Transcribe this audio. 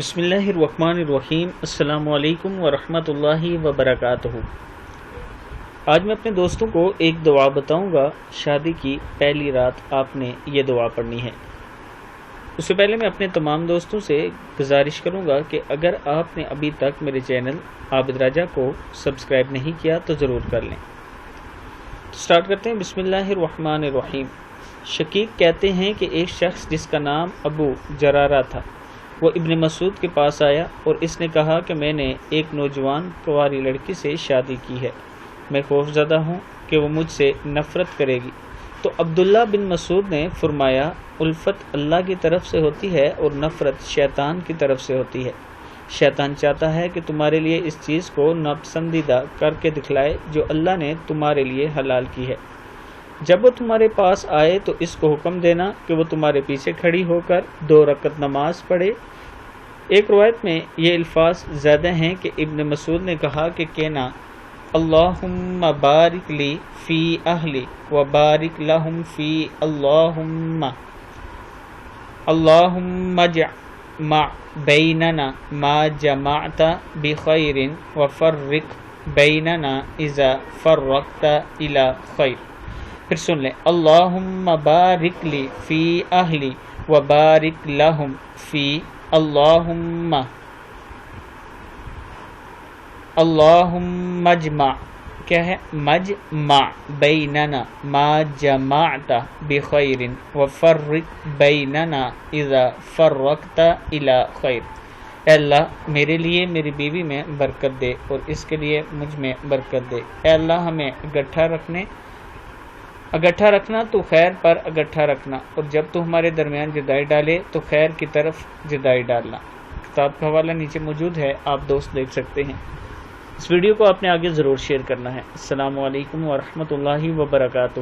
بسم اللہ الرحمن الرحیم۔ السلام علیکم ورحمۃ اللہ وبرکاتہ۔ آج میں اپنے دوستوں کو ایک دعا بتاؤں گا۔ شادی کی پہلی رات آپ نے یہ دعا پڑھنی ہے۔ اس سے پہلے میں اپنے تمام دوستوں سے گزارش کروں گا کہ اگر آپ نے ابھی تک میرے چینل عابد راجہ کو سبسکرائب نہیں کیا تو ضرور کر لیں۔ تو سٹارٹ کرتے ہیں۔ بسم اللہ الرحمن الرحیم۔ شقیق کہتے ہیں کہ ایک شخص جس کا نام ابو جرارہ تھا، وہ ابن مسعود کے پاس آیا اور اس نے کہا کہ میں نے ایک نوجوان کنواری لڑکی سے شادی کی ہے، میں خوفزدہ ہوں کہ وہ مجھ سے نفرت کرے گی۔ تو عبداللہ بن مسعود نے فرمایا، الفت اللہ کی طرف سے ہوتی ہے اور نفرت شیطان کی طرف سے ہوتی ہے۔ شیطان چاہتا ہے کہ تمہارے لیے اس چیز کو ناپسندیدہ کر کے دکھلائے جو اللہ نے تمہارے لیے حلال کی ہے۔ جب وہ تمہارے پاس آئے تو اس کو حکم دینا کہ وہ تمہارے پیچھے کھڑی ہو کر 2 رکعت نماز پڑھے۔ ایک روایت میں یہ الفاظ زیادہ ہیں کہ ابن مسعود نے کہا کہ کہنا، اللہم بارک لی فی اہلی و بارک لہم فی اللہم اجمع بیننا ما جمعت بخیر وفرق بیننا اذا فرقت الی خیر۔ پھر سن لیں، اللہم بارک لی فی اہلی و بارک لہم فی اللہم اجمع، کیا ہے؟ مجمع بیننا ما جمعت بخیر وفرق بیننا اذا فرقت الی خیر۔ اے اللہ میرے لیے میری بیوی میں برکت دے اور اس کے لیے مجھ میں برکت دے۔ اے اللہ ہمیں اگٹھا رکھنا تو خیر پر اگٹھا رکھنا، اور جب تو ہمارے درمیان جدائی ڈالے تو خیر کی طرف جدائی ڈالنا۔ کتاب کا حوالہ نیچے موجود ہے، آپ دوست دیکھ سکتے ہیں۔ اس ویڈیو کو آپ نے آگے ضرور شیئر کرنا ہے۔ السلام علیکم ورحمۃ اللہ وبرکاتہ۔